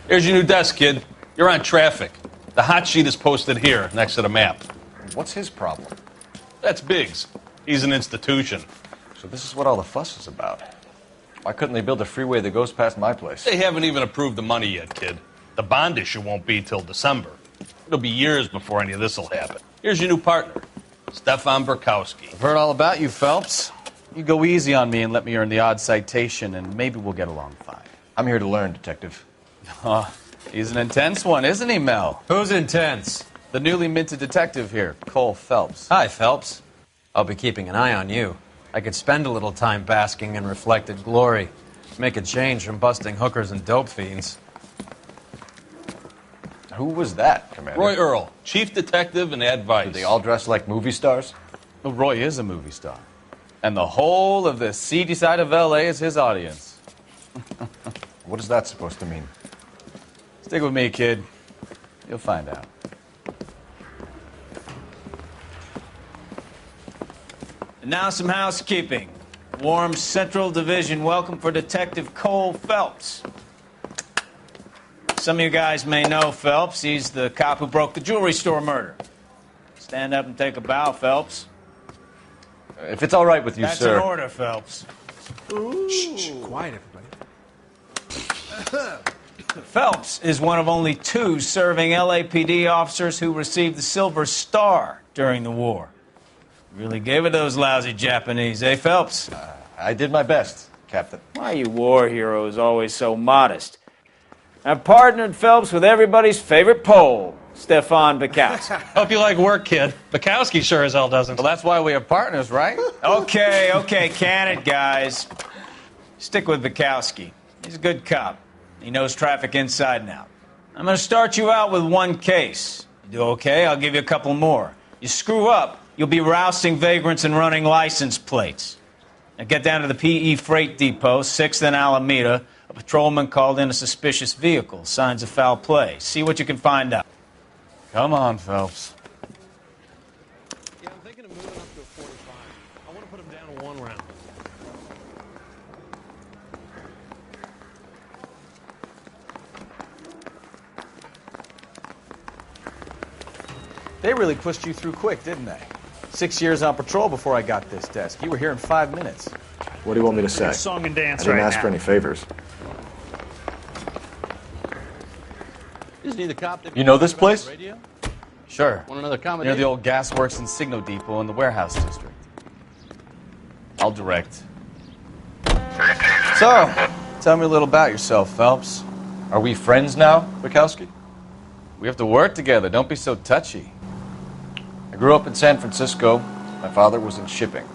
Here's your new desk, kid. You're on traffic. The hot sheet is posted here, next to the map. What's his problem? That's Biggs. He's an institution. So this is what all the fuss is about. Why couldn't they build a freeway that goes past my place? They haven't even approved the money yet, kid. The bond issue won't be till December. It'll be years before any of this will happen. Here's your new partner, Stefan Burkowski. I've heard all about you, Phelps. You go easy on me and let me earn the odd citation, and maybe we'll get along fine. I'm here to learn, Detective. Oh, he's an intense one, isn't he, Mel? Who's intense? The newly minted detective here, Cole Phelps. Hi, Phelps. I'll be keeping an eye on you. I could spend a little time basking in reflected glory. Make a change from busting hookers and dope fiends. Who was that, Commander? Roy Earl, chief detective and advice. Do they all dress like movie stars? Well, Roy is a movie star. And the whole of the seedy side of L.A. is his audience. What is that supposed to mean? Stick with me, kid. You'll find out. And now some housekeeping. Warm Central Division welcome for Detective Cole Phelps. Some of you guys may know Phelps. He's the cop who broke the jewelry store murder. Stand up and take a bow, Phelps. If it's all right with you, That's sir. an order, Phelps. Shh, quiet, everybody. Phelps is one of only 2 serving LAPD officers who received the Silver Star during the war. Really gave it those lousy Japanese, eh, Phelps? I did my best, Captain. Why are you war heroes always so modest? I've partnered Phelps with everybody's favorite Pole, Stefan Burkowski. Hope you like work, kid. Bukowski sure as hell doesn't. Well, that's why we have partners, right? Okay, can it, guys. Stick with Burkowski. He's a good cop. He knows traffic inside and out. I'm going to start you out with 1 case. You do okay, I'll give you a couple more. You screw up, you'll be rousting vagrants and running license plates. Now get down to the PE Freight Depot, 6th and Alameda. A patrolman called in a suspicious vehicle. Signs of foul play. See what you can find out. Come on, Phelps. Yeah, I'm thinking of moving up to a 45. I want to put him down to 1 round. They really pushed you through quick, didn't they? 6 years on patrol before I got this desk. You were here in 5 minutes. What do you want me to say? Song and dance I didn't right ask now. for any favors. Isn't he the cop that You know this place? radio? Sure. Want another Near combination? the old gasworks and Signo Depot in the warehouse district. I'll direct. So, tell me a little about yourself, Phelps. Are we friends now, Bukowski? We have to work together. Don't be so touchy. I grew up in San Francisco. My father was in shipping.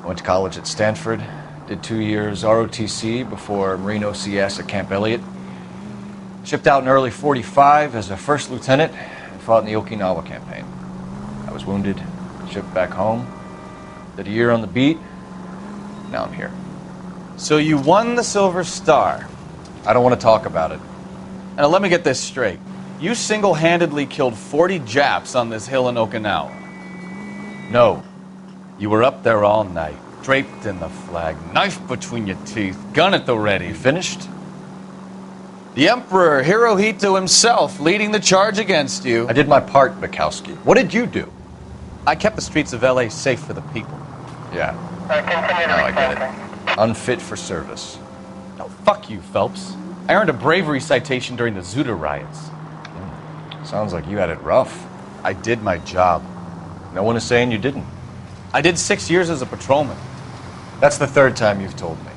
I went to college at Stanford, did 2 years ROTC before Marine OCS at Camp Elliott. Shipped out in early '45 as a first lieutenant and fought in the Okinawa campaign. I was wounded, shipped back home, did a year on the beat. Now I'm here. So you won the Silver Star. I don't want to talk about it. Now let me get this straight. You single-handedly killed 40 Japs on this hill in Okinawa. No. You were up there all night, draped in the flag, knife between your teeth, gun at the ready. You finished? The Emperor Hirohito himself leading the charge against you. I did my part, Bukowski. What did you do? I kept the streets of L.A. safe for the people. Yeah. Now I get it. Unfit for service. Now, fuck you, Phelps. I earned a bravery citation during the Zuda riots. Sounds like you had it rough. I did my job. No one is saying you didn't. I did 6 years as a patrolman. That's the 3rd time you've told me.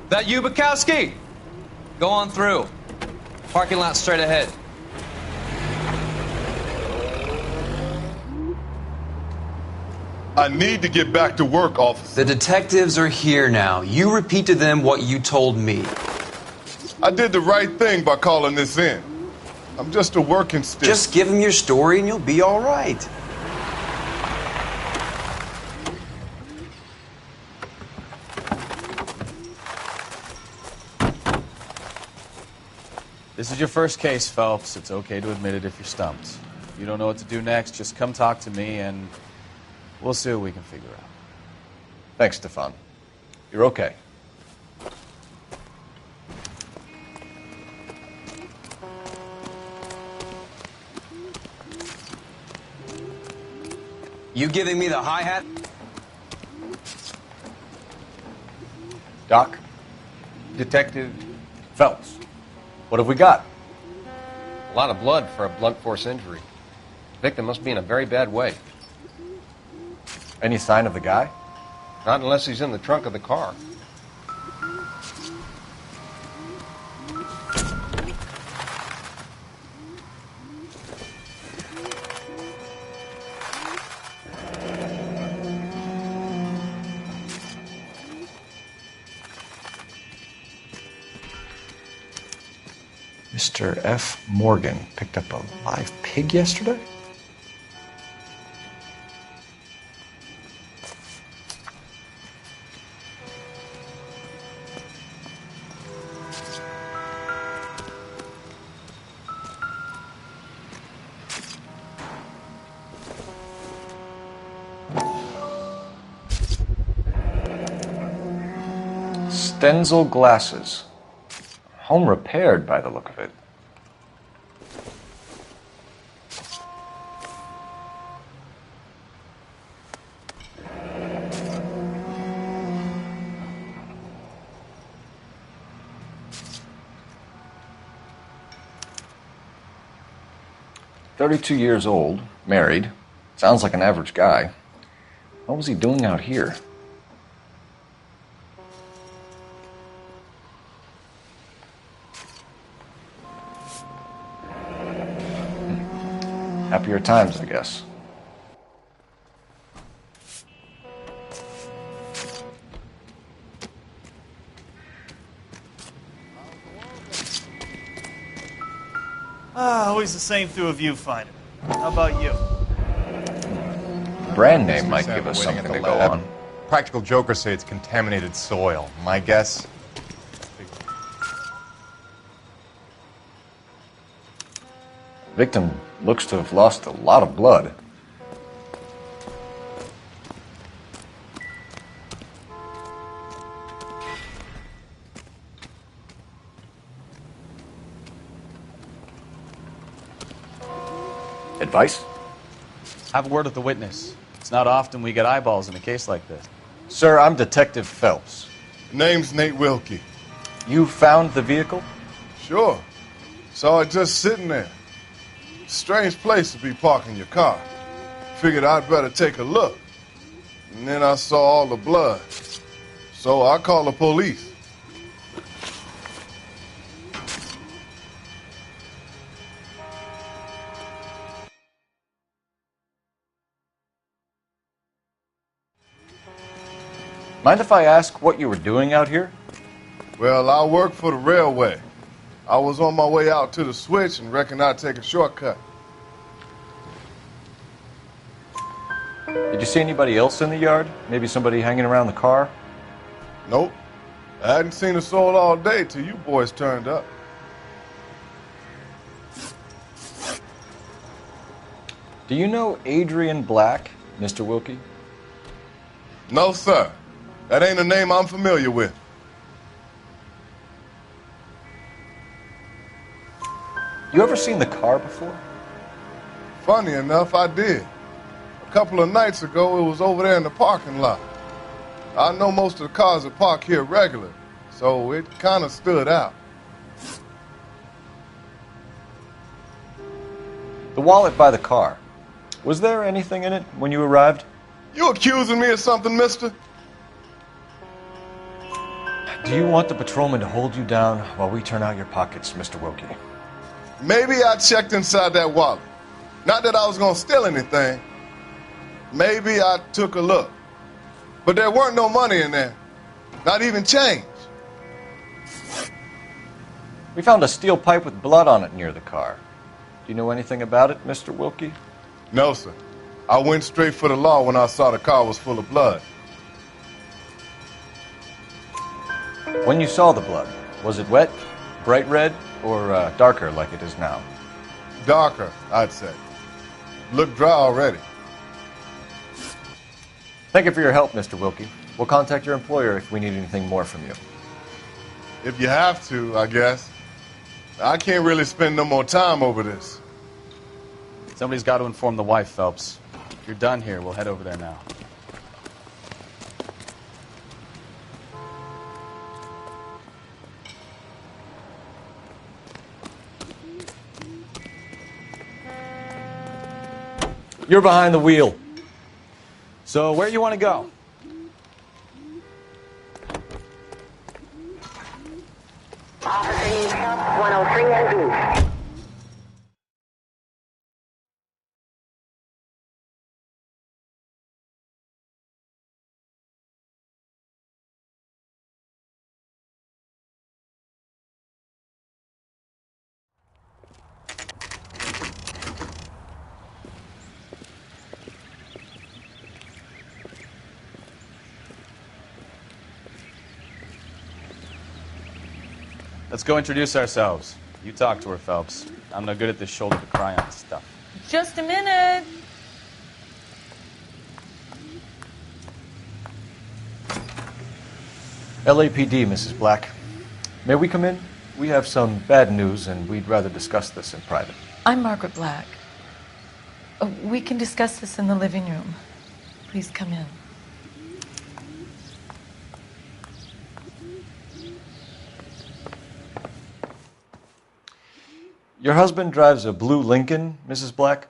That you, Bukowski? Go on through. Parking lot straight ahead. I need to get back to work, officer. The detectives are here now. You repeat to them what you told me. I did the right thing by calling this in. I'm just a working stick. Just give them your story and you'll be all right. This is your first case, Phelps. It's okay to admit it if you're stumped. If you don't know what to do next, just come talk to me and we'll see what we can figure out. Thanks, Stefan. You're okay. You giving me the hi-hat? Doc? Detective, Phelps. What have we got? a lot of blood for a blunt force injury. The victim must be in a very bad way. Any sign of the guy? Not unless he's in the trunk of the car. Mr. F. Morgan picked up a live pig yesterday? Stenzel glasses. Home repaired by the look of it. "32 years old, married. Sounds like an average guy. What was he doing out here?" Happier times, I guess. Always the same through a viewfinder. How about you? Brand name might give us something to go on. Practical jokers say it's contaminated soil. My guess? Victim looks to have lost a lot of blood. Advice? Have a word with the witness. It's not often we get eyeballs in a case like this. Sir, I'm Detective Phelps. Name's Nate Wilkie. You found the vehicle? Sure. Saw it just sitting there. Strange place to be parking your car. Figured I'd better take a look. And then I saw all the blood. So I called the police. Mind if I ask what you were doing out here? Well, I work for the railway. I was on my way out to the switch and reckoned I'd take a shortcut. Did you see anybody else in the yard? Maybe somebody hanging around the car? Nope. I hadn't seen a soul all day till you boys turned up. Do you know Adrian Black, Mr. Wilkie? No, sir. That ain't a name I'm familiar with. You ever seen the car before? Funny enough, I did. A couple of nights ago, it was over there in the parking lot. I know most of the cars that park here regular, so it kind of stood out. The wallet by the car. Was there anything in it when you arrived? You accusing me of something, mister? Do you want the patrolman to hold you down while we turn out your pockets, Mr. Wilkie? Maybe I checked inside that wallet. Not that I was going to steal anything. Maybe I took a look. But there weren't no money in there. Not even change. We found a steel pipe with blood on it near the car. Do you know anything about it, Mr. Wilkie? No, sir. I went straight for the law when I saw the car was full of blood. When you saw the blood, was it wet? Bright red or darker like it is now? Darker, I'd say. Look dry already. Thank you for your help, Mr. Wilkie. We'll contact your employer if we need anything more from you. If you have to, I guess. I can't really spend no more time over this. Somebody's got to inform the wife, Phelps. If you're done here, we'll head over there now. You're behind the wheel. So, where do you want to go? Officer needs help, 103 and East. Let's go introduce ourselves. You talk to her, Phelps. I'm no good at this shoulder to cry on stuff. Just a minute. LAPD, Mrs. Black. May we come in? We have some bad news, and we'd rather discuss this in private. I'm Margaret Black. We can discuss this in the living room. Please come in. Your husband drives a blue Lincoln, Mrs. Black?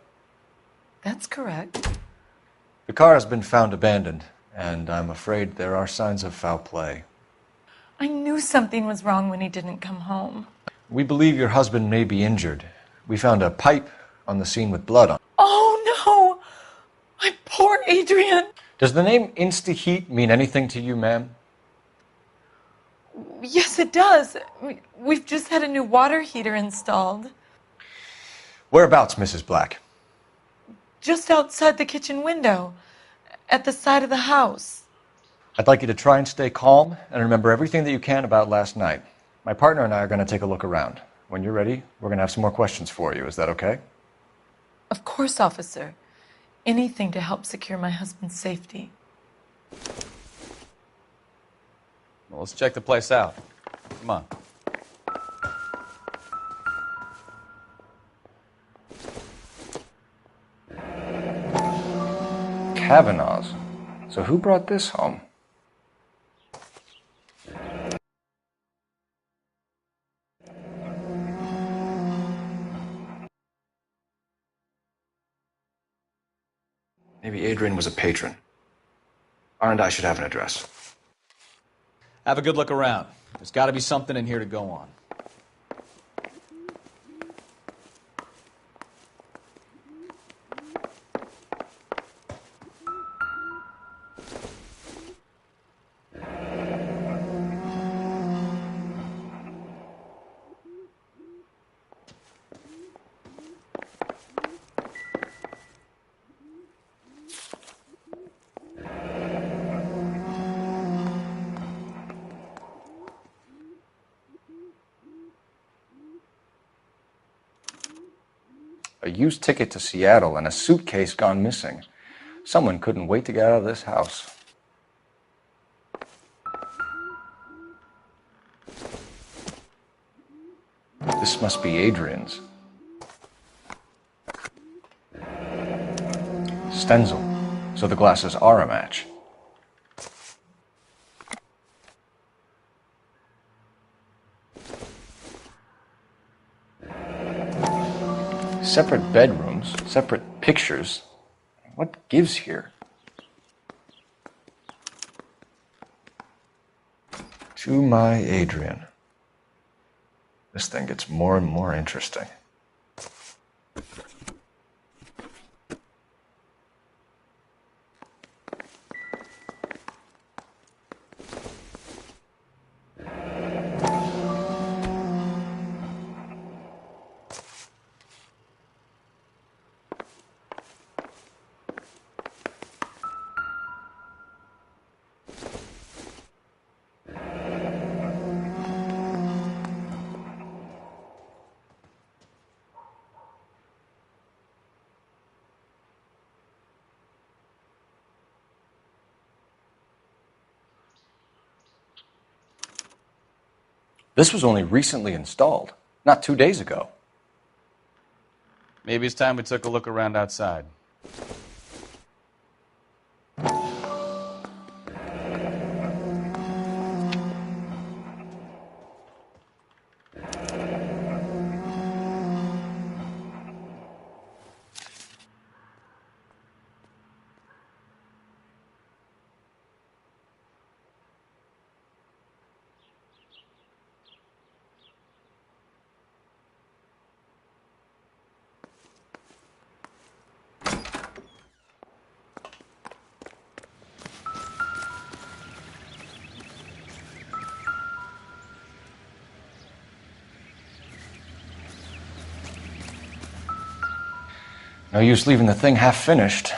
That's correct. The car has been found abandoned, and I'm afraid there are signs of foul play. I knew something was wrong when he didn't come home. We believe your husband may be injured. We found a pipe on the scene with blood on it. Oh, no! My poor Adrian! Does the name Insta-Heat mean anything to you, ma'am? Yes, it does. We've just had a new water heater installed. Whereabouts, Mrs. Black? Just outside the kitchen window, at the side of the house. I'd like you to try and stay calm and remember everything that you can about last night. My partner and I are going to take a look around. When you're ready, we're going to have some more questions for you. Is that okay? Of course, officer. Anything to help secure my husband's safety. Well, let's check the place out. Come on. Kavanaugh's. So who brought this home? Maybe Adrian was a patron. R&I should have an address. Have a good look around. There's got to be something in here to go on. A used ticket to Seattle and a suitcase gone missing. Someone couldn't wait to get out of this house. This must be Adrian's. Stenzel. So the glasses are a match. Separate bedrooms, separate pictures. What gives here? To my Adrian. This thing gets more and more interesting. This was only recently installed, not 2 days ago. Maybe it's time we took a look around outside. No use leaving the thing half finished.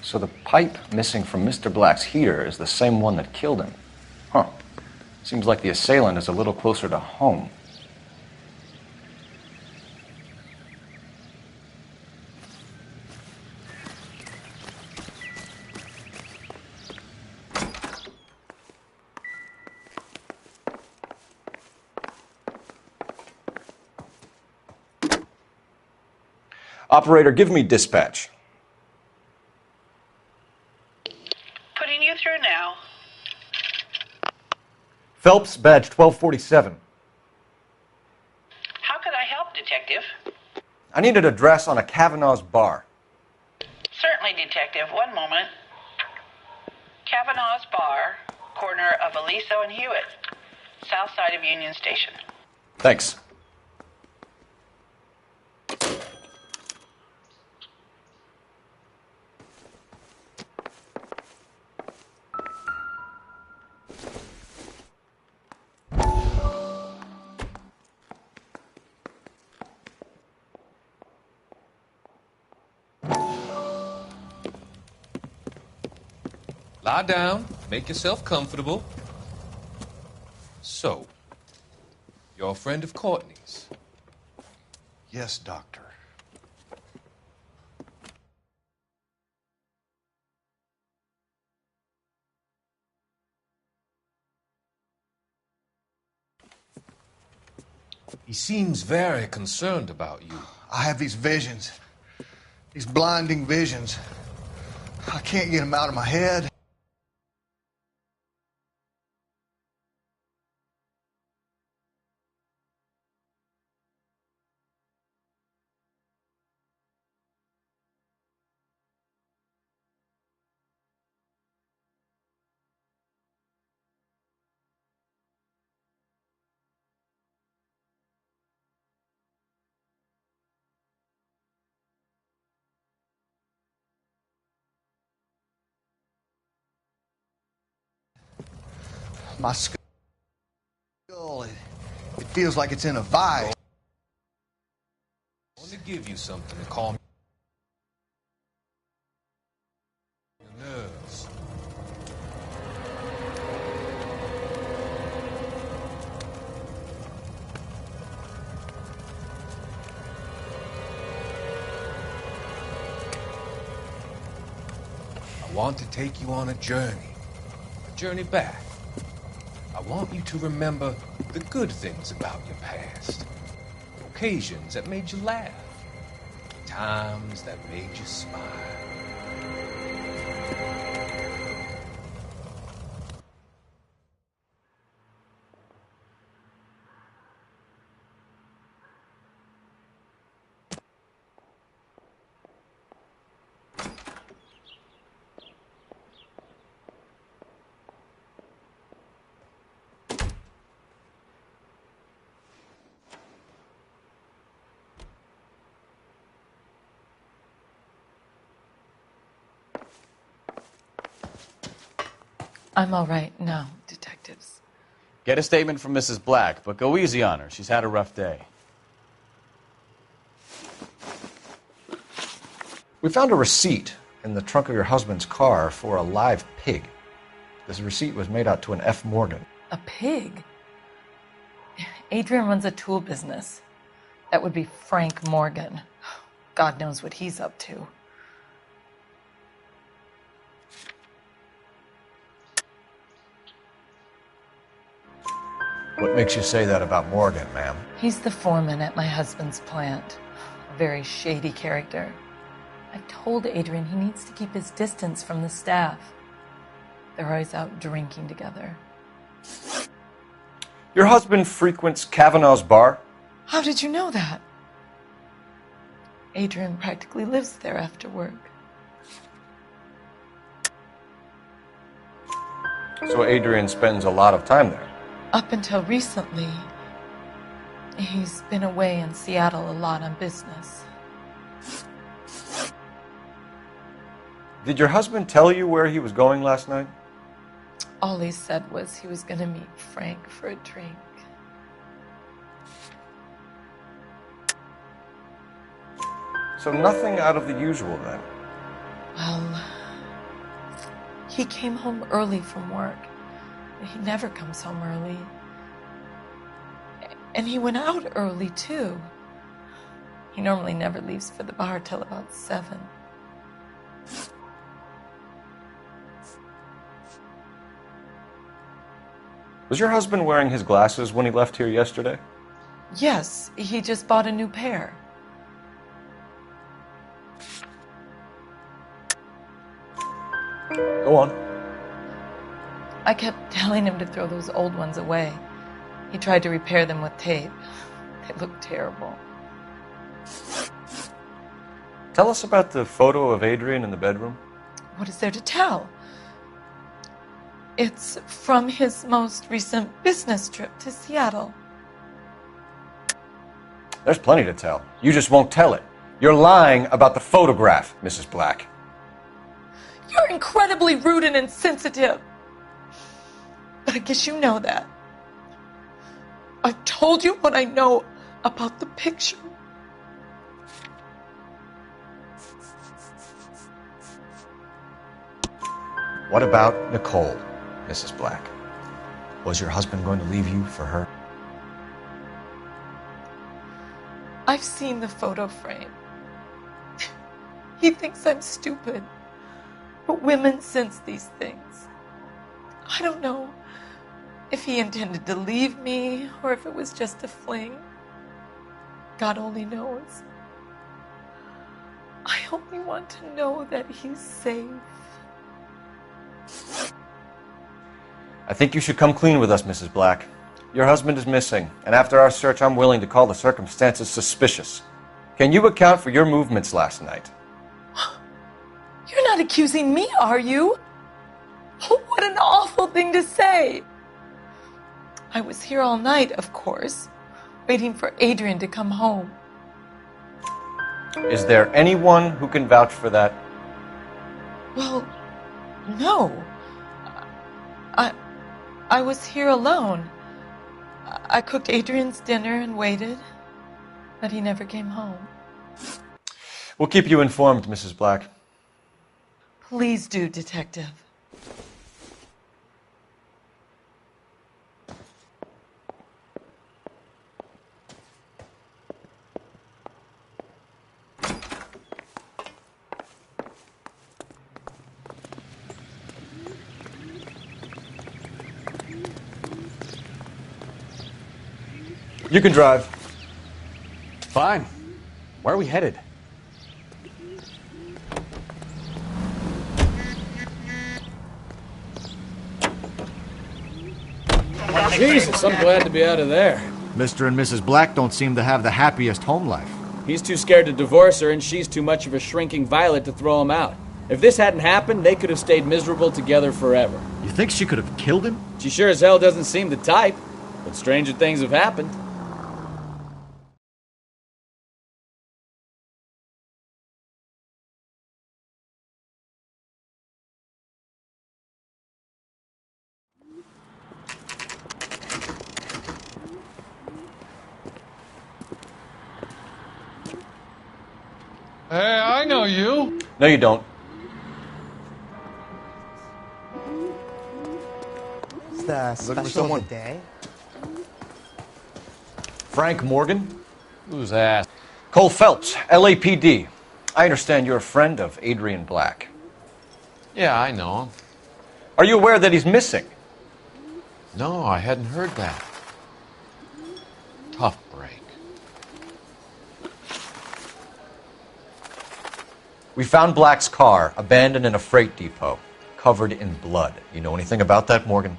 So the pipe missing from Mr. Black's heater is the same one that killed him. Huh. Seems like the assailant is a little closer to home. Operator, give me dispatch. Putting you through now. Phelps, badge 1247. How could I help, Detective? I need an address on a Kavanaugh's bar. Certainly, Detective. One moment. Kavanaugh's Bar, corner of Aliso and Hewitt, south side of Union Station. Thanks. Lie down. Make yourself comfortable. So, you're a friend of Courtney's? Yes, Doctor. He seems very concerned about you. I have these visions. These blinding visions. I can't get them out of my head. My skull, it feels like it's in a vice. I want to give you something to calm your nerves. I want to take you on a journey back. I want you to remember the good things about your past. Occasions that made you laugh. Times that made you smile. I'm all right now, detectives. Get a statement from Mrs. Black, but go easy on her. She's had a rough day. We found a receipt in the trunk of your husband's car for a live pig. This receipt was made out to an F. Morgan. A pig? Adrian runs a tool business. That would be Frank Morgan. God knows what he's up to. What makes you say that about Morgan, ma'am? He's the foreman at my husband's plant. A very shady character. I've told Adrian he needs to keep his distance from the staff. They're always out drinking together. Your husband frequents Kavanaugh's bar? How did you know that? Adrian practically lives there after work. So Adrian spends a lot of time there? Up until recently, he's been away in Seattle a lot on business. Did your husband tell you where he was going last night? All he said was he was going to meet Frank for a drink. So nothing out of the usual then? Well, he came home early from work. He never comes home early. And he went out early, too. He normally never leaves for the bar till about 7. Was your husband wearing his glasses when he left here yesterday? Yes, he just bought a new pair. Go on. I kept telling him to throw those old ones away. He tried to repair them with tape. They looked terrible. Tell us about the photo of Adrian in the bedroom. What is there to tell? It's from his most recent business trip to Seattle. There's plenty to tell. You just won't tell it. You're lying about the photograph, Mrs. Black. You're incredibly rude and insensitive. But I guess you know that. I've told you what I know about the picture. What about Nicole, Mrs. Black? Was your husband going to leave you for her? I've seen the photo frame. He thinks I'm stupid. But women sense these things. I don't know if he intended to leave me or if it was just a fling. God only knows. I only want to know that he's safe. I think you should come clean with us, Mrs. Black. Your husband is missing, and after our search, I'm willing to call the circumstances suspicious. Can you account for your movements last night? You're not accusing me, are you? What an awful thing to say. I was here all night, of course, waiting for Adrian to come home. Is there anyone who can vouch for that? Well, no. I was here alone. I cooked Adrian's dinner and waited, but he never came home. We'll keep you informed, Mrs. Black. Please do, Detective. You can drive. Fine. Where are we headed? Jesus, I'm glad to be out of there. Mr. and Mrs. Black don't seem to have the happiest home life. He's too scared to divorce her, and she's too much of a shrinking violet to throw him out. If this hadn't happened, they could have stayed miserable together forever. You think she could have killed him? She sure as hell doesn't seem the type, but stranger things have happened. Hey, I know you. No, you don't. It's the Looking for special of someone? the day. Frank Morgan? Who's that? Cole Phelps, LAPD. I understand you're a friend of Adrian Black. Yeah, I know him. Are you aware that he's missing? No, I hadn't heard that. Tough break. We found Black's car abandoned in a freight depot, covered in blood. You know anything about that, Morgan?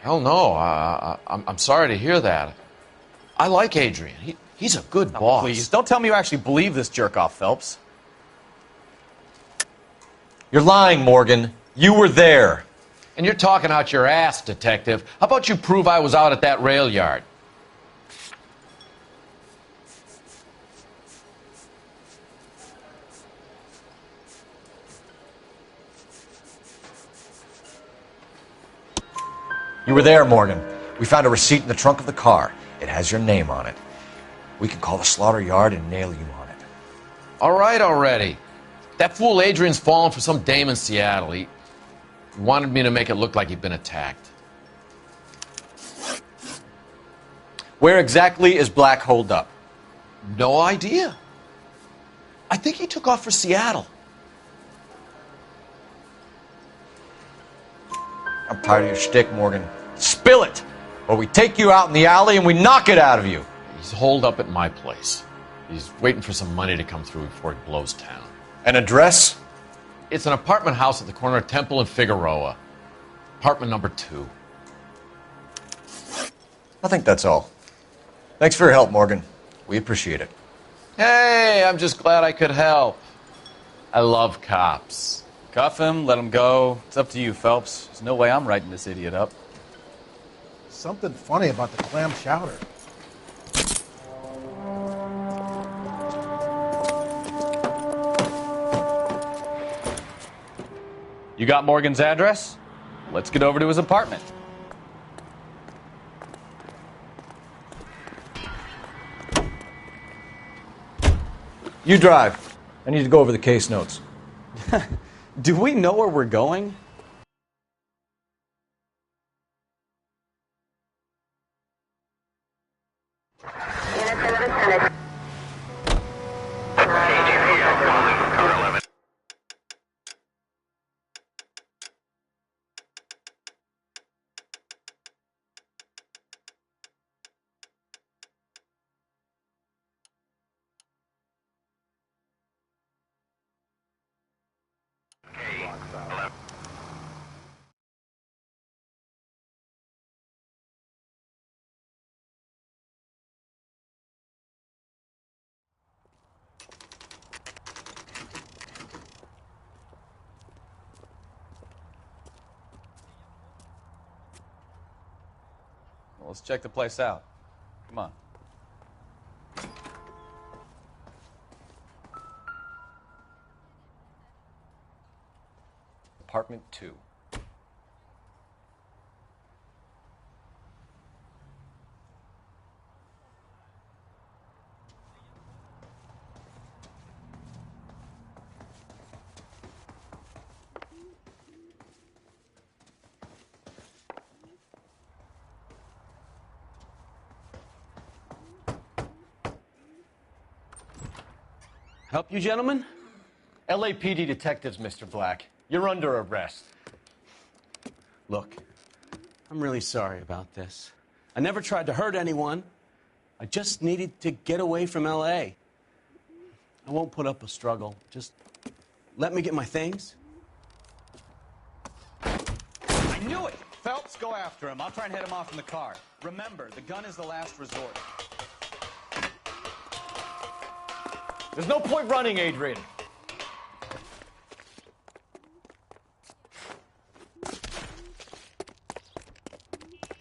Hell no. I'm sorry to hear that. I like Adrian. He's a good boss. Please, don't tell me you actually believe this jerk-off, Phelps. You're lying, Morgan. You were there. And you're talking out your ass, detective. How about you prove I was out at that rail yard? You were there, Morgan. We found a receipt in the trunk of the car. It has your name on it. We can call the slaughter yard and nail you on it. All right already. That fool Adrian's fallen for some dame in Seattle. He wanted me to make it look like he'd been attacked. Where exactly is Black holed up? No idea. I think he took off for Seattle. I'm tired of your shtick, Morgan. Spill it! Or we take you out in the alley and we knock it out of you. He's holed up at my place. He's waiting for some money to come through before he blows town. An address? It's an apartment house at the corner of Temple and Figueroa. Apartment number 2. I think that's all. Thanks for your help, Morgan. We appreciate it. Hey, I'm just glad I could help. I love cops. Cuff him, let him go. It's up to you, Phelps. There's no way I'm writing this idiot up. Something funny about the clam chowder. You got Morgan's address? Let's get over to his apartment. You drive. I need to go over the case notes. Do we know where we're going? Well, let's check the place out. Come on. Apartment 2. Help you, gentlemen? LAPD detectives, Mr. Black. You're under arrest. Look, I'm really sorry about this. I never tried to hurt anyone. I just needed to get away from L.A. I won't put up a struggle. Just let me get my things. I knew it! Phelps, go after him. I'll try and head him off in the car. Remember, the gun is the last resort. There's no point running, Adrian.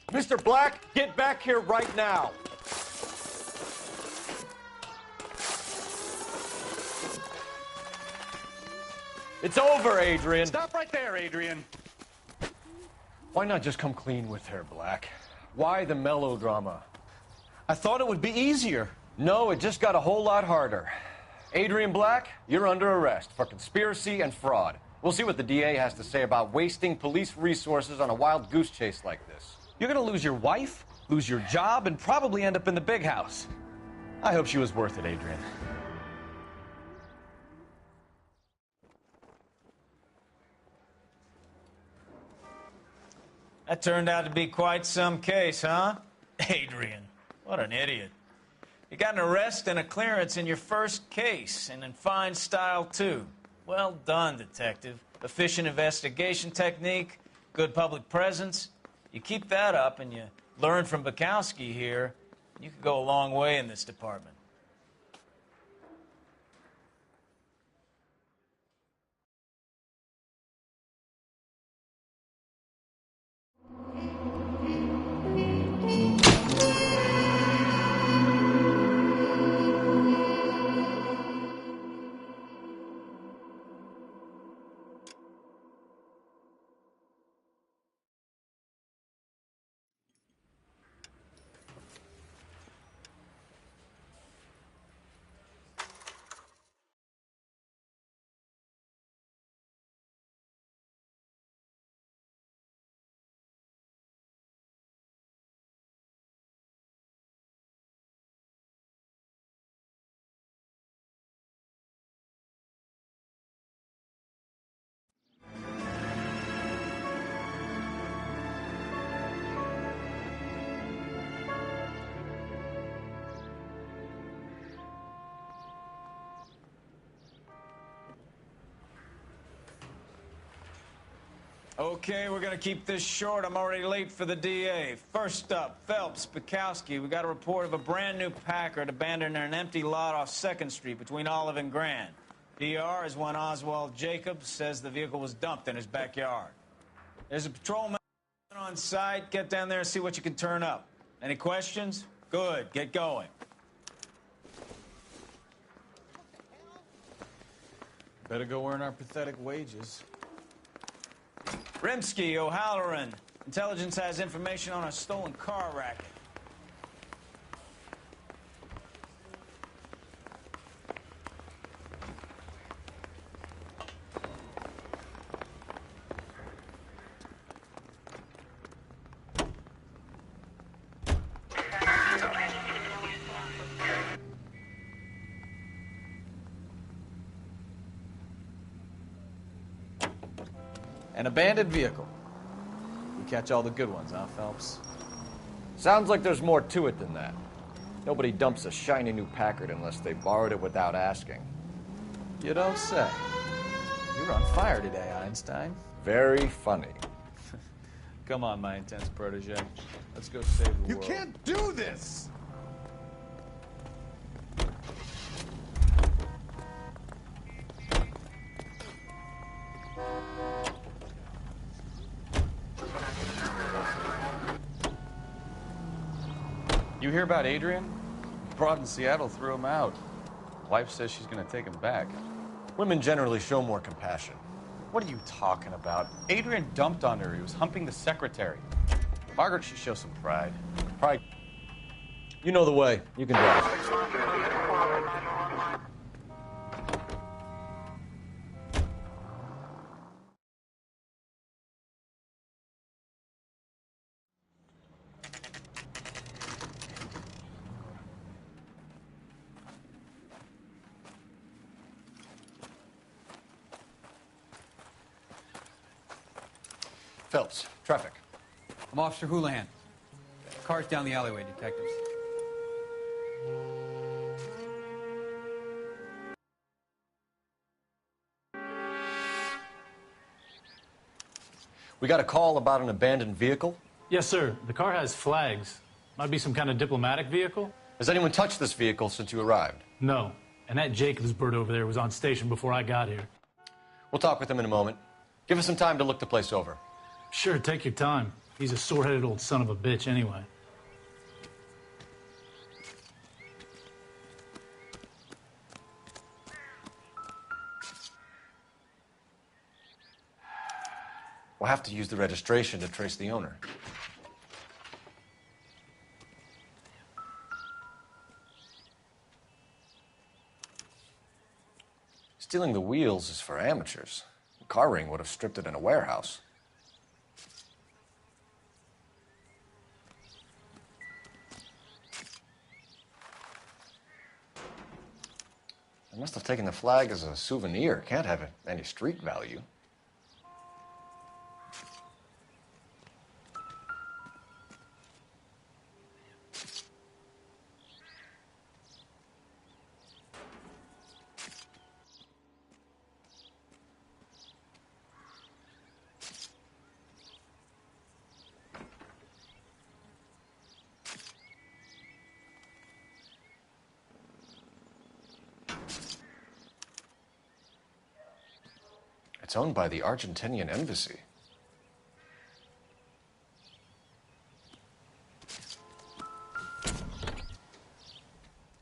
Mr. Black, get back here right now. It's over, Adrian. Stop right there, Adrian. Why not just come clean with her, Black? Why the melodrama? I thought it would be easier. No, it just got a whole lot harder. Adrian Black, you're under arrest for conspiracy and fraud. We'll see what the DA has to say about wasting police resources on a wild goose chase like this. You're gonna lose your wife, lose your job, and probably end up in the big house. I hope she was worth it, Adrian. That turned out to be quite some case, huh? Adrian, what an idiot. You got an arrest and a clearance in your first case, and in fine style, too. Well done, detective. Efficient investigation technique, good public presence. You keep that up and you learn from Bukowski here, you could go a long way in this department. Okay, we're gonna keep this short. I'm already late for the DA. First up, Phelps, Bukowski. We got a report of a brand new Packard abandoned in an empty lot off 2nd Street between Olive and Grand. DR is one Oswald Jacobs says the vehicle was dumped in his backyard. There's a patrolman on site. Get down there and see what you can turn up. Any questions? Good, get going. Better go earn our pathetic wages. Rimsky, O'Halloran. Intelligence has information on a stolen car racket. An abandoned vehicle. We catch all the good ones, huh, Phelps? Sounds like there's more to it than that. Nobody dumps a shiny new Packard unless they borrowed it without asking. You don't say. You're on fire today, Einstein. Very funny. Come on, my intense protege. Let's go save the world. You can't do this! You hear about Adrian? Broad in Seattle threw him out. Wife says she's going to take him back. Women generally show more compassion. What are you talking about? Adrian dumped on her. He was humping the secretary. Margaret should show some pride. Pride. You know the way. You can drive. Phelps, traffic. I'm Officer Houlihan. Car's down the alleyway, detectives. We got a call about an abandoned vehicle. Yes, sir. The car has flags. Might be some kind of diplomatic vehicle. Has anyone touched this vehicle since you arrived? No. And that Jacobs bird over there was on station before I got here. We'll talk with him in a moment. Give us some time to look the place over. Sure, take your time. He's a sore-headed old son of a bitch anyway. We'll have to use the registration to trace the owner. Stealing the wheels is for amateurs. A car ring would have stripped it in a warehouse. I must have taken the flag as a souvenir. Can't have any street value. It's owned by the Argentinian embassy.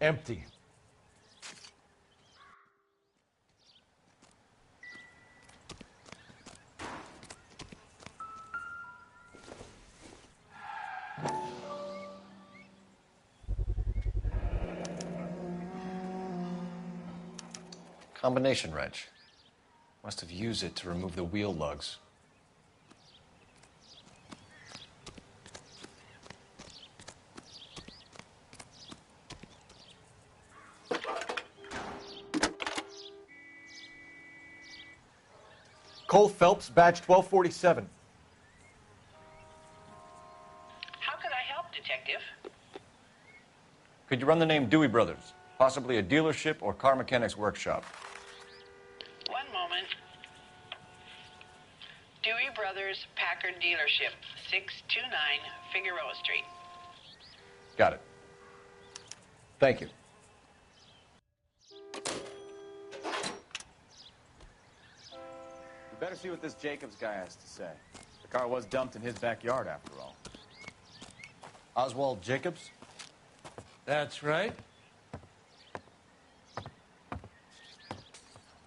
Empty. Combination wrench. Must have used it to remove the wheel lugs. Cole Phelps, badge 1247. How can I help, Detective? Could you run the name Dewey Brothers? Possibly a dealership or car mechanic's workshop. One moment. Dewey Brothers Packard Dealership, 629 Figueroa Street. Got it. Thank you. You better see what this Jacobs guy has to say. The car was dumped in his backyard, after all. Oswald Jacobs? That's right.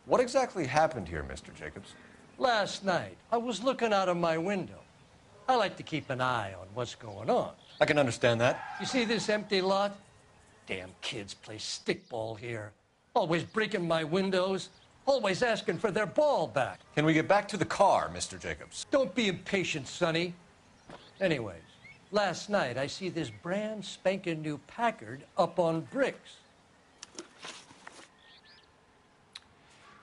What exactly happened here, Mr. Jacobs? Last night, I was looking out of my window. I like to keep an eye on what's going on. I can understand that. You see this empty lot? Damn kids play stickball here. Always breaking my windows. Always asking for their ball back. Can we get back to the car, Mr. Jacobs? Don't be impatient, Sonny. Anyways, last night I see this brand spanking new Packard up on bricks.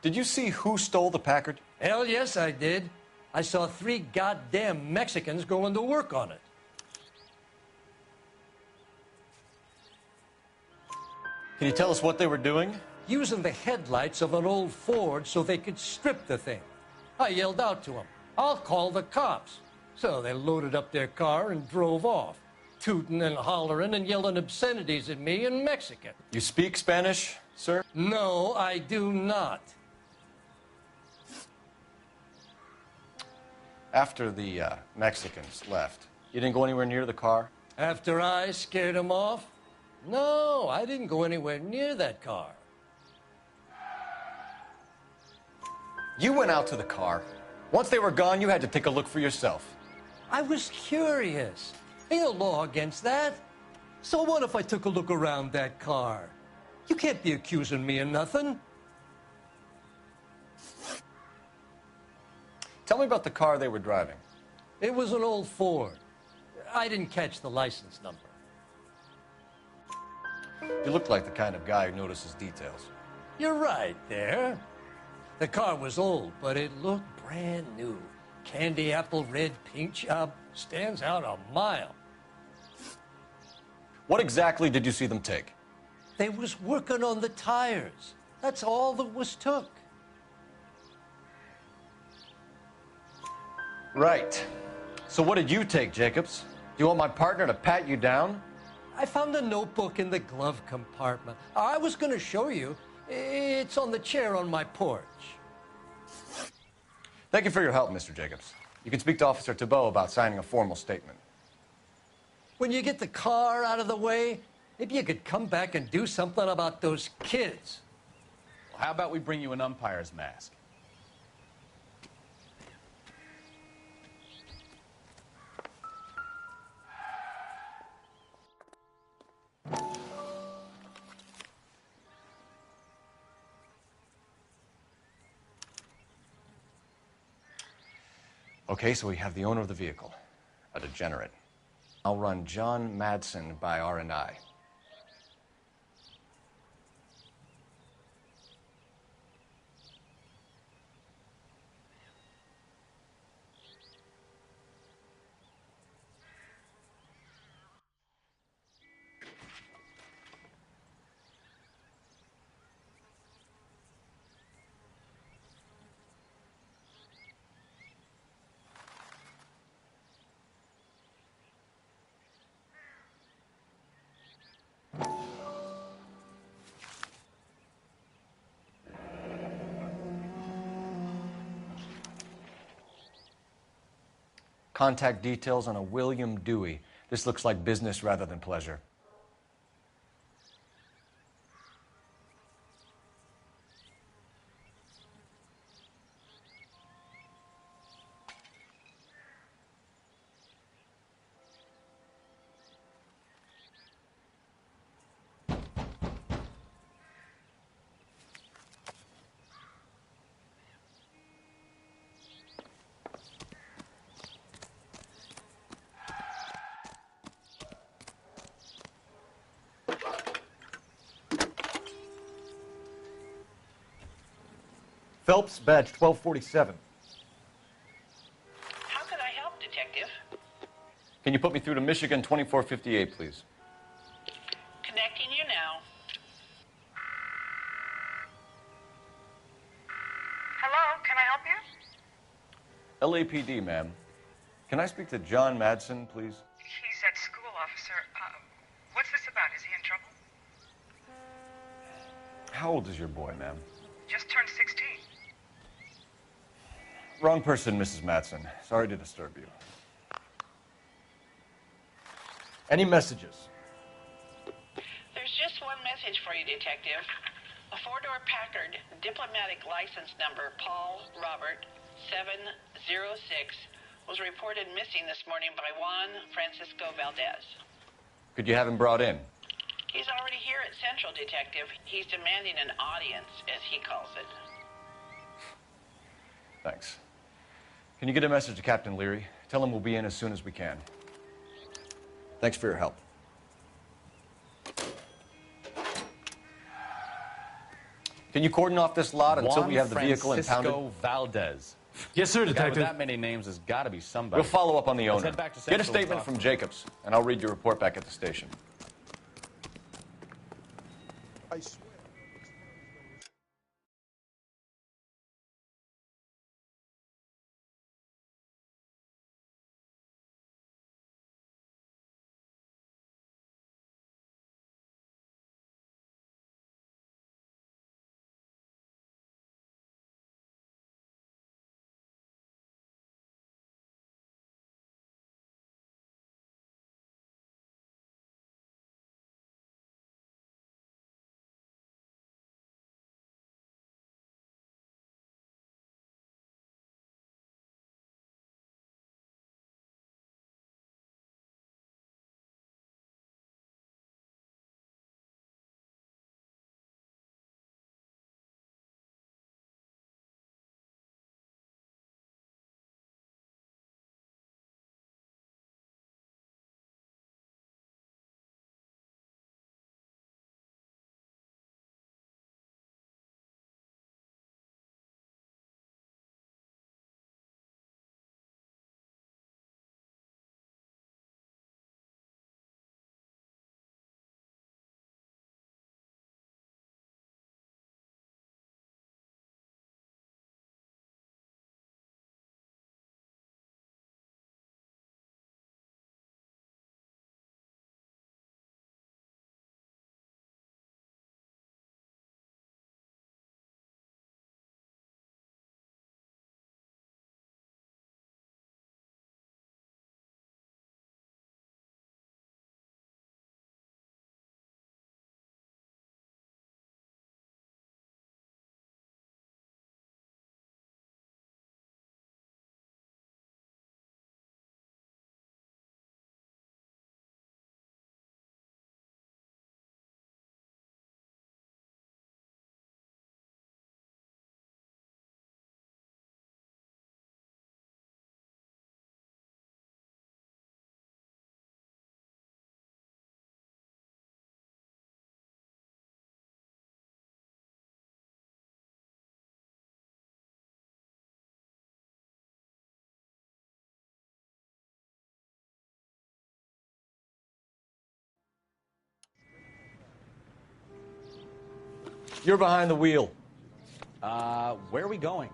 Did you see who stole the Packard? Hell yes, I did. I saw 3 goddamn Mexicans going to work on it. Can you tell us what they were doing? Using the headlights of an old Ford so they could strip the thing. I yelled out to them, "I'll call the cops." So they loaded up their car and drove off, tooting and hollering and yelling obscenities at me in Mexican. You speak Spanish, sir? No, I do not. After the Mexicans left, you didn't go anywhere near the car? After I scared them off? No, I didn't go anywhere near that car. You went out to the car. Once they were gone, you had to take a look for yourself. I was curious. Ain't no law against that. So what if I took a look around that car? You can't be accusing me of nothing. Tell me about the car they were driving. It was an old Ford. I didn't catch the license number. You look like the kind of guy who notices details. You're right there. The car was old, but it looked brand new. Candy apple red paint job stands out a mile. What exactly did you see them take? They was working on the tires. That's all that was took. Right. So what did you take, Jacobs? Do you want my partner to pat you down? I found a notebook in the glove compartment. I was going to show you. It's on the chair on my porch. Thank you for your help, Mr. Jacobs. You can speak to Officer Thibault about signing a formal statement. When you get the car out of the way, maybe you could come back and do something about those kids. Well, how about we bring you an umpire's mask? Okay, so we have the owner of the vehicle, a degenerate. I'll run John Madsen by R&I. Contact details on a William Dewey. This looks like business rather than pleasure. Phelps, badge 1247. How can I help, Detective? Can you put me through to Michigan 2458, please? Connecting you now. Hello, can I help you? LAPD, ma'am. Can I speak to John Madsen, please? He's at school, officer. What's this about? Is he in trouble? How old is your boy, ma'am? Just turned 16. Wrong person, Mrs. Madsen. Sorry to disturb you. Any messages? There's just one message for you, Detective. A four-door Packard, diplomatic license number Paul Robert 706, was reported missing this morning by Juan Francisco Valdez. Could you have him brought in? He's already here at Central, Detective. He's demanding an audience, as he calls it. Thanks. Can you get a message to Captain Leary? Tell him we'll be in as soon as we can. Thanks for your help. Can you cordon off this lot until we have the vehicle impounded? Juan Francisco Valdez. Yes, sir, A guy with Detective. that many names has got to be somebody. We'll follow up on the Let's owner. head back to Get a Central and statement talk from to him. Jacobs, and I'll read your report back at the station. I swear. You're behind the wheel. Where are we going?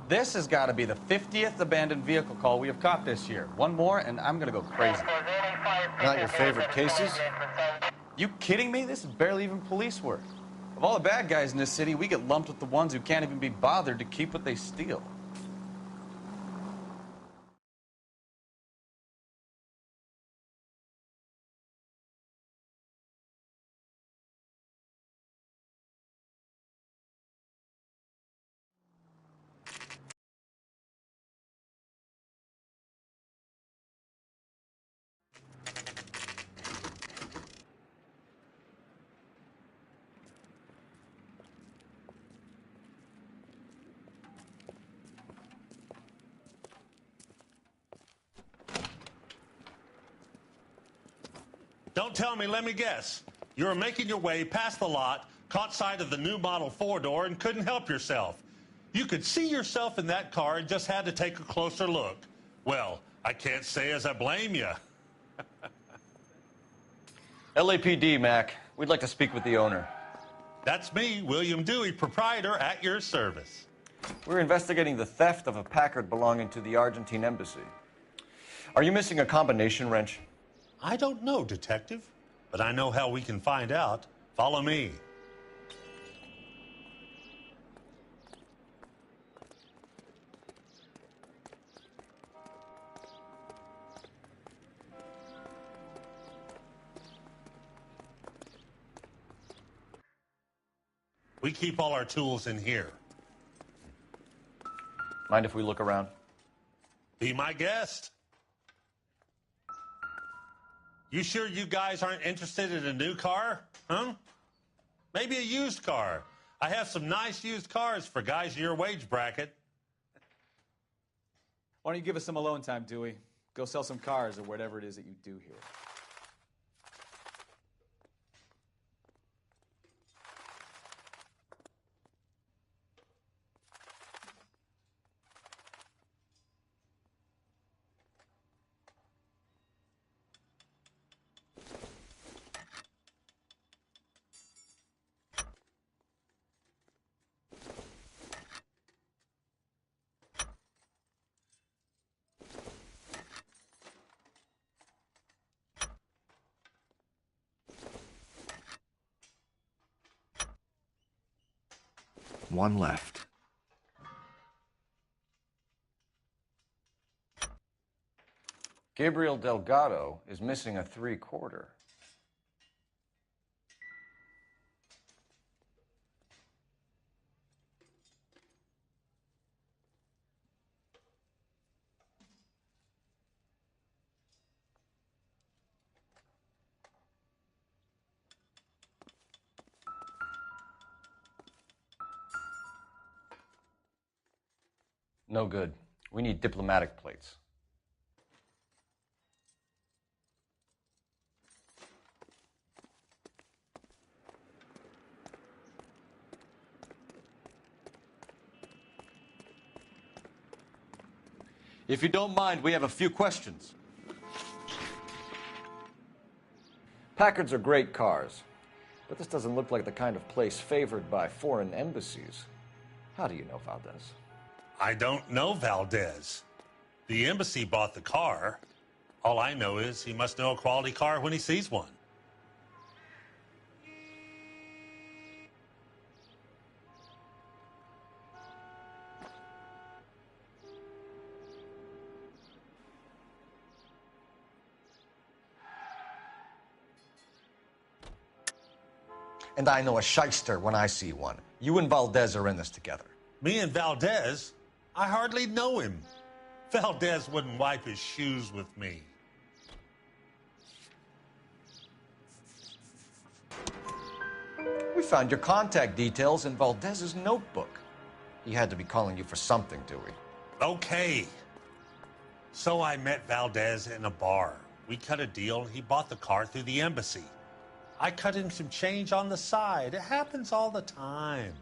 This has got to be the 50th abandoned vehicle call we have caught this year. One more, and I'm going to go crazy. Not your favorite cases? You kidding me? This is barely even police work. Of all the bad guys in this city, we get lumped with the ones who can't even be bothered to keep what they steal. Don't tell me, let me guess. You were making your way past the lot, caught sight of the new model four-door, and couldn't help yourself. You could see yourself in that car and just had to take a closer look. Well, I can't say as I blame you. LAPD, Mac. We'd like to speak with the owner. That's me, William Dewey, proprietor, at your service. We're investigating the theft of a Packard belonging to the Argentine embassy. Are you missing a combination wrench? I don't know, Detective, but I know how we can find out. Follow me. We keep all our tools in here. Mind if we look around? Be my guest. You sure you guys aren't interested in a new car? Huh? Maybe a used car. I have some nice used cars for guys in your wage bracket. Why don't you give us some alone time, Dewey? Go sell some cars or whatever it is that you do here. One left. Gabriel Delgado is missing a 3/4. No good. We need diplomatic plates. If you don't mind, we have a few questions. Packards are great cars, but this doesn't look like the kind of place favored by foreign embassies. How do you know Valdez? I don't know Valdez. The embassy bought the car. All I know is he must know a quality car when he sees one. And I know a shyster when I see one. You and Valdez are in this together. Me and Valdez? I hardly know him. Valdez wouldn't wipe his shoes with me. We found your contact details in Valdez's notebook. He had to be calling you for something, Dewey. Okay. So I met Valdez in a bar. We cut a deal, and he bought the car through the embassy. I cut him some change on the side. It happens all the time.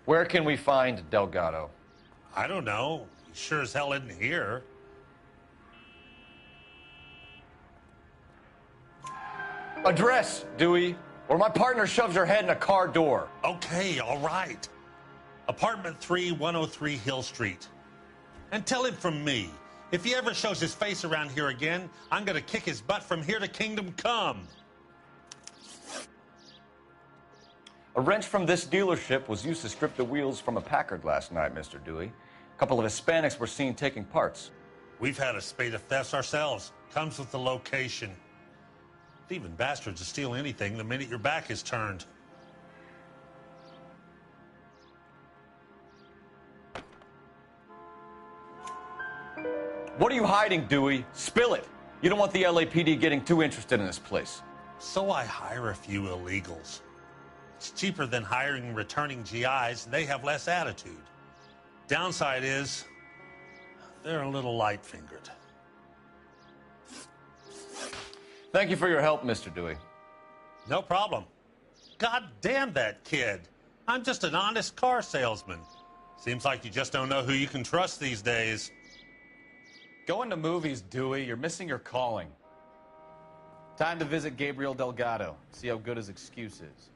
Where can we find Delgado? I don't know. He sure as hell isn't here. Address, Dewey, or my partner shoves her head in a car door. Okay, all right. Apartment 3, 103 Hill Street. And tell him from me, if he ever shows his face around here again, I'm going to kick his butt from here to Kingdom Come. A wrench from this dealership was used to strip the wheels from a Packard last night, Mr. Dewey. A couple of Hispanics were seen taking parts. We've had a spate of thefts ourselves. Comes with the location. Thieving bastards will steal anything the minute your back is turned. What are you hiding, Dewey? Spill it. You don't want the LAPD getting too interested in this place. So I hire a few illegals. It's cheaper than hiring returning GIs, and they have less attitude. Downside is, they're a little light-fingered. Thank you for your help, Mr. Dewey. No problem. God damn that kid. I'm just an honest car salesman. Seems like you just don't know who you can trust these days. Going to movies, Dewey. You're missing your calling. Time to visit Gabriel Delgado. See how good his excuse is.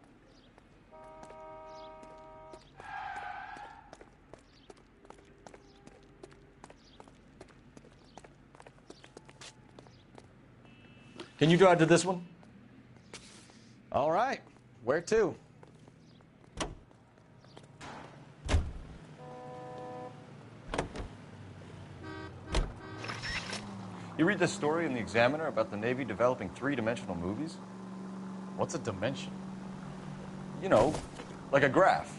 Can you drive to this one? All right. Where to? You read this story in the Examiner about the Navy developing three-dimensional movies? What's a dimension? You know, like a graph.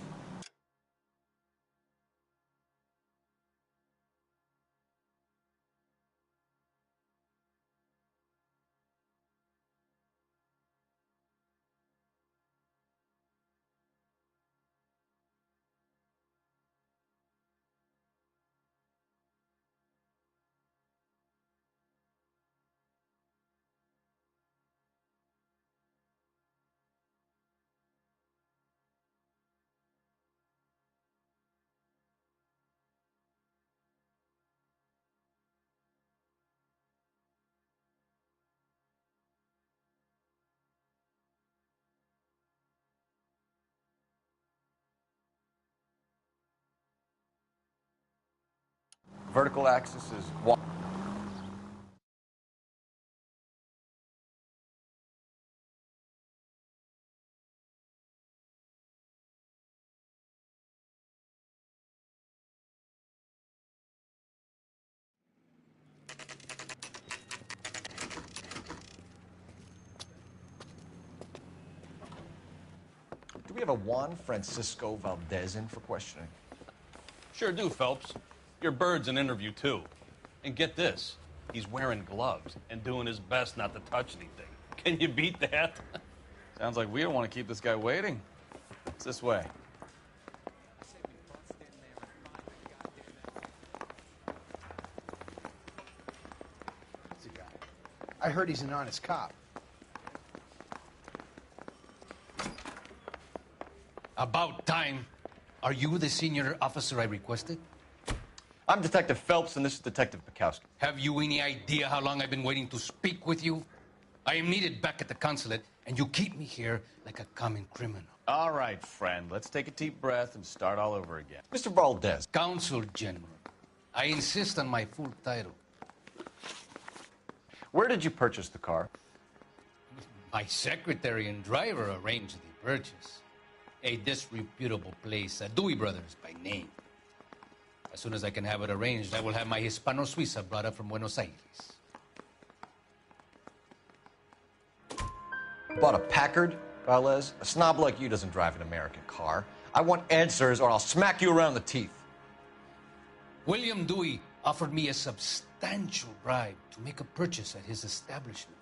Vertical axis is one. Do we have a Juan Francisco Valdez in for questioning? Sure do, Phelps. Your bird's an interview, too. And get this, he's wearing gloves and doing his best not to touch anything. Can you beat that? Sounds like we don't want to keep this guy waiting. It's this way. I heard he's an honest cop. About time. Are you the senior officer I requested? I'm Detective Phelps, and this is Detective Bukowski. Have you any idea how long I've been waiting to speak with you? I am needed back at the consulate, and you keep me here like a common criminal. All right, friend. Let's take a deep breath and start all over again. Mr. Valdez. Consul General. I insist on my full title. Where did you purchase the car? My secretary and driver arranged the purchase. A disreputable place, Dewey Brothers by name. As soon as I can have it arranged, I will have my Hispano Suiza brought up from Buenos Aires. Bought a Packard, Valdez? A snob like you doesn't drive an American car. I want answers or I'll smack you around the teeth. William Dewey offered me a substantial bribe to make a purchase at his establishment.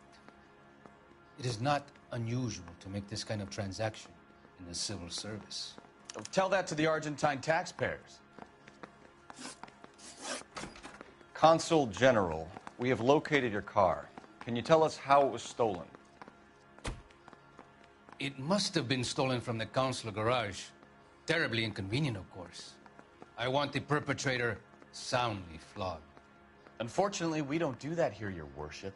It is not unusual to make this kind of transaction in the civil service. Tell that to the Argentine taxpayers. Consul General, we have located your car. Can you tell us how it was stolen? It must have been stolen from the consular garage. Terribly inconvenient, of course. I want the perpetrator soundly flogged. Unfortunately, we don't do that here, Your Worship.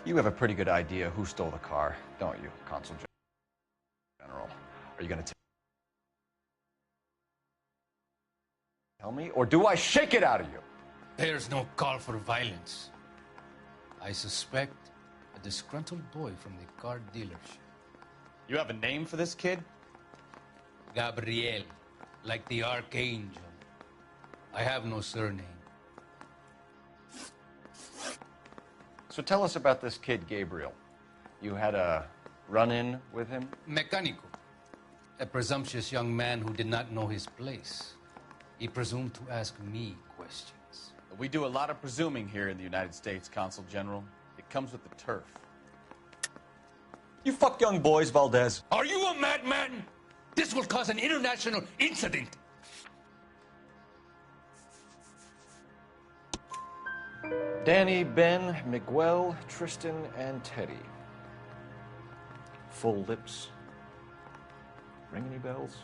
You have a pretty good idea who stole the car, don't you, Consul General? Are you going to tell me, or do I shake it out of you? There's no call for violence. I suspect a disgruntled boy from the car dealership. You have a name for this kid? Gabriel, like the archangel. I have no surname. So tell us about this kid, Gabriel. You had a run-in with him? Mecánico. A presumptuous young man who did not know his place. He presumed to ask me questions. We do a lot of presuming here in the United States, Consul General. It comes with the turf. You fuck young boys, Valdez. Are you a madman? This will cause an international incident. Danny, Ben, Miguel, Tristan, and Teddy. Full lips. Ring any bells?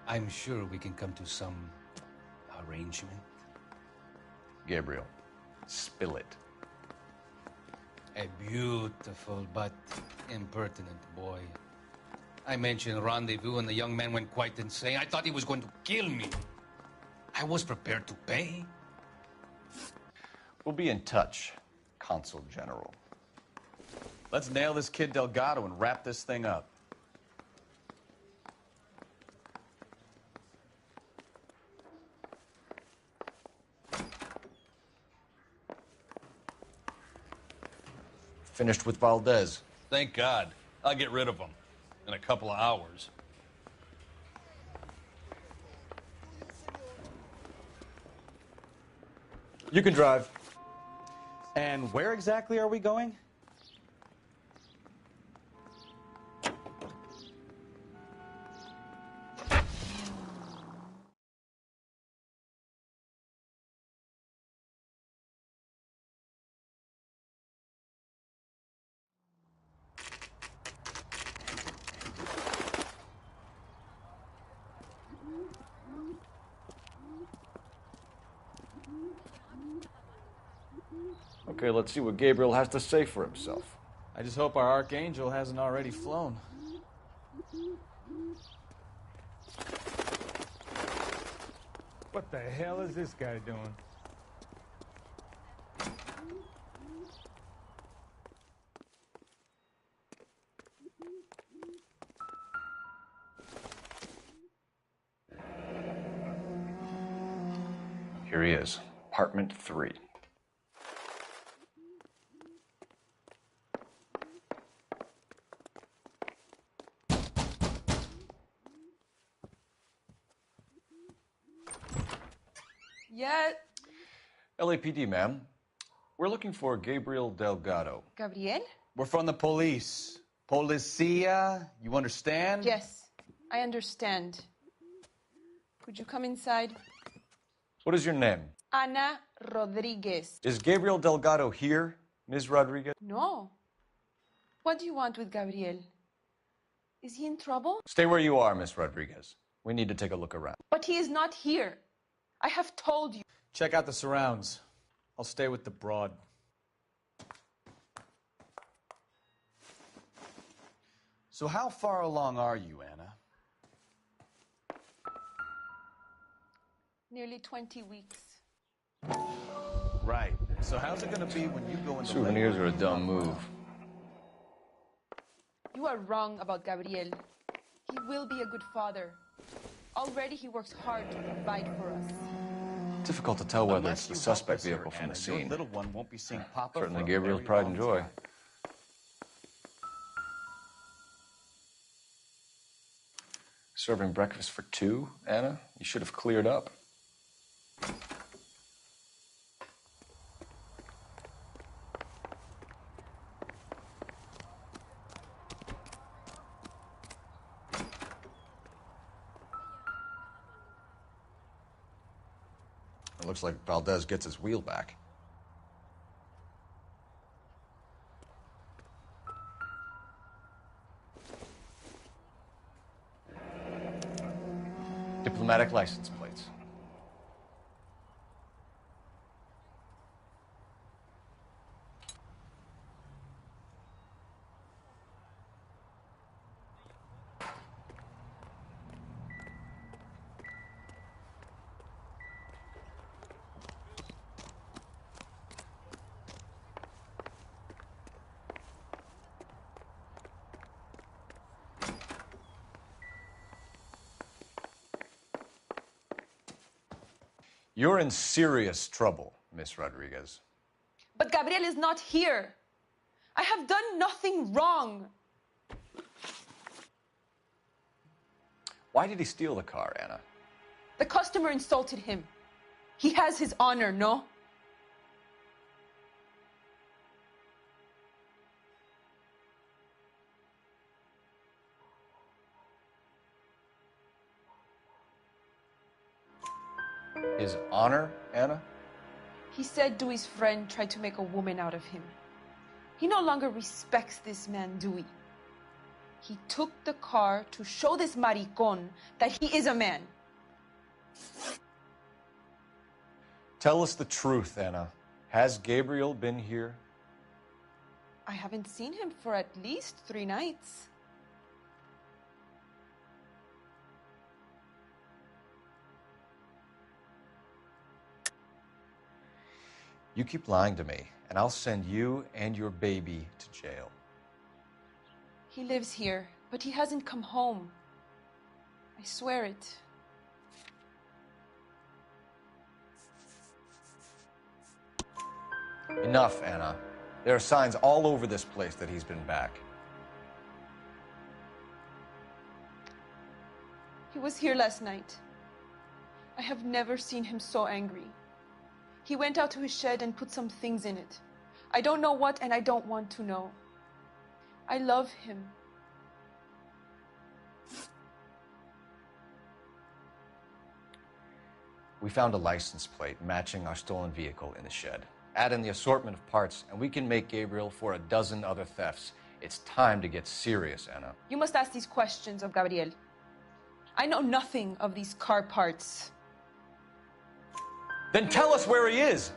I'm sure we can come to some arrangement. Gabriel, spill it. A beautiful but impertinent boy. I mentioned rendezvous and the young man went quite insane. I thought he was going to kill me. I was prepared to pay. We'll be in touch, Consul General. Let's nail this kid Delgado and wrap this thing up. Finished with Valdez. Thank God. I'll get rid of him in a couple of hours. You can drive. And where exactly are we going? Okay, let's see what Gabriel has to say for himself. I just hope our archangel hasn't already flown. What the hell is this guy doing? Here he is, apartment 3. Yeah. LAPD, ma'am. We're looking for Gabriel Delgado. Gabriel? We're from the police. Policia, you understand? Yes, I understand. Could you come inside? What is your name? Ana Rodriguez. Is Gabriel Delgado here, Ms. Rodriguez? No. What do you want with Gabriel? Is he in trouble? Stay where you are, Ms. Rodriguez. We need to take a look around. But he is not here. I have told you. Check out the surrounds. I'll stay with the broad. So how far along are you, Anna? Nearly 20 weeks. Right. So how's it going to be when you go into Souvenirs are a dumb move. You are wrong about Gabriel. He will be a good father. Already he works hard to provide for us. Difficult to tell whether Unless it's the you suspect help us here, vehicle from Anna, the your scene. little one won't be seeing Papa Certainly for a Gabriel's very pride long and joy. time. Serving breakfast for two, Anna? You should have cleared up. It looks like Valdez gets his wheel back. Diplomatic license plates. You're in serious trouble, Miss Rodriguez. But Gabriel is not here. I have done nothing wrong. Why did he steal the car, Anna? The customer insulted him. He has his honor, no? His honor, Anna? He said Dewey's friend tried to make a woman out of him. He no longer respects this man, Dewey. He took the car to show this maricon that he is a man. Tell us the truth, Anna. Has Gabriel been here? I haven't seen him for at least 3 nights. You keep lying to me, and I'll send you and your baby to jail. He lives here, but he hasn't come home. I swear it. Enough, Anna. There are signs all over this place that he's been back. He was here last night. I have never seen him so angry. He went out to his shed and put some things in it. I don't know what, and I don't want to know. I love him. We found a license plate matching our stolen vehicle in the shed. Add in the assortment of parts, and we can make Gabriel for a dozen other thefts. It's time to get serious, Anna. You must ask these questions of Gabriel. I know nothing of these car parts. Then tell us where he is!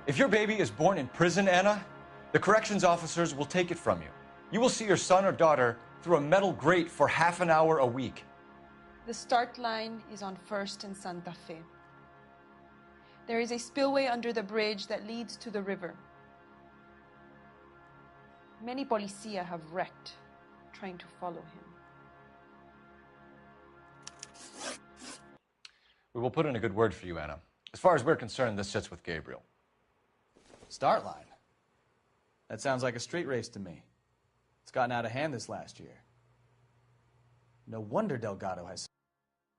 If your baby is born in prison, Anna, the corrections officers will take it from you. You will see your son or daughter through a metal grate for half an hour a week. The start line is on 1st and Santa Fe. There is a spillway under the bridge that leads to the river. Many policia have wrecked trying to follow him. We will put in a good word for you, Anna. As far as we're concerned, this sits with Gabriel. Start line? That sounds like a street race to me. It's gotten out of hand this last year. No wonder Delgado has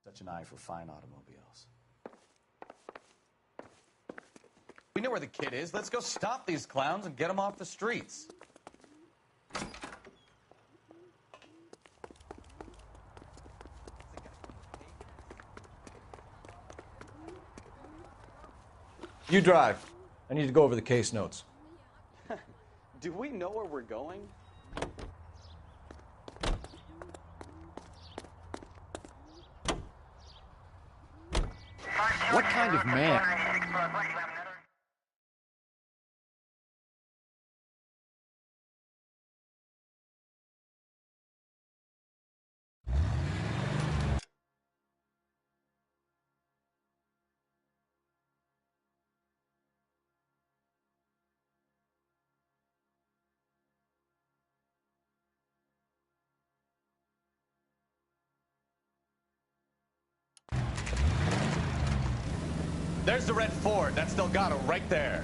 such an eye for fine automobiles. We know where the kid is. Let's go stop these clowns and get them off the streets. You drive. I need to go over the case notes. Do we know where we're going? What kind of man? There's the red Ford. That's Delgado right there.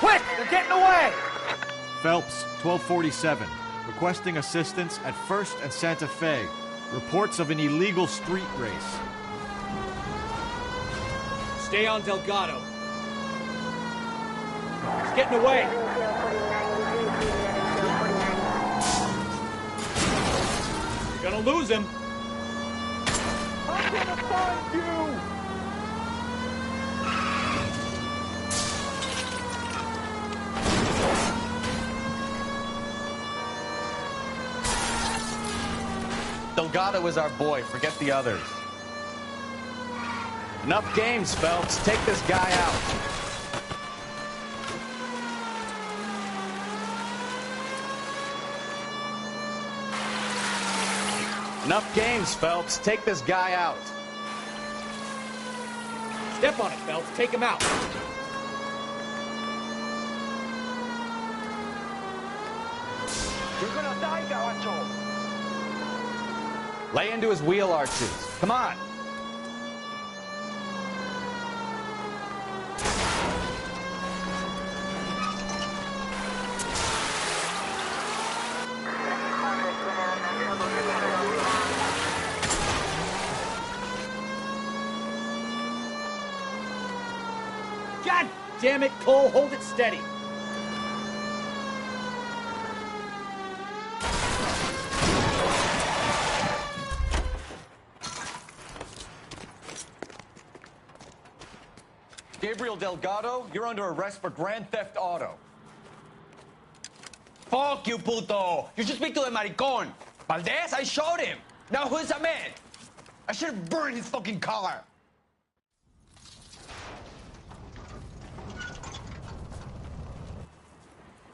Quick! They're getting away! Phelps, 1247. Requesting assistance at 1st and Santa Fe. Reports of an illegal street race. Stay on Delgado. He's getting away. You're gonna lose him. I'm gonna find you! Delgado is our boy. Forget the others. Enough games, Phelps. Take this guy out. Enough games, Phelps. Take this guy out. Step on it, Phelps. Take him out. You're gonna die, Gaucho! Lay into his wheel arches. Come on. God damn it, Cole. Hold it steady. Gabriel Delgado, you're under arrest for Grand Theft Auto. Fuck you, puto! You should speak to the maricon. Valdez, I showed him. Now who's the man? I should have burned his fucking collar.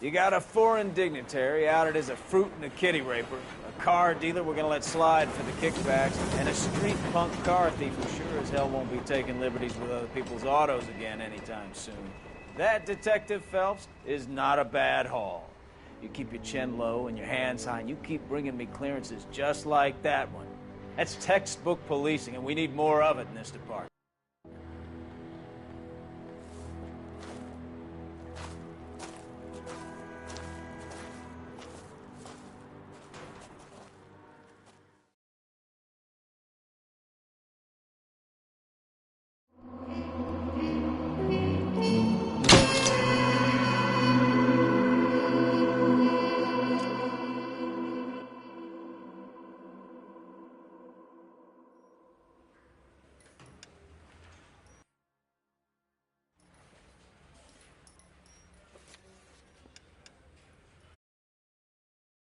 You got a foreign dignitary outed as a fruit and a kitty raper, a car dealer we're gonna let slide for the kickbacks, and a street punk car thief who sure as hell won't be taking liberties with other people's autos again anytime soon. That, Detective Phelps, is not a bad haul. You keep your chin low and your hands high, and you keep bringing me clearances just like that one. That's textbook policing, and we need more of it in this department.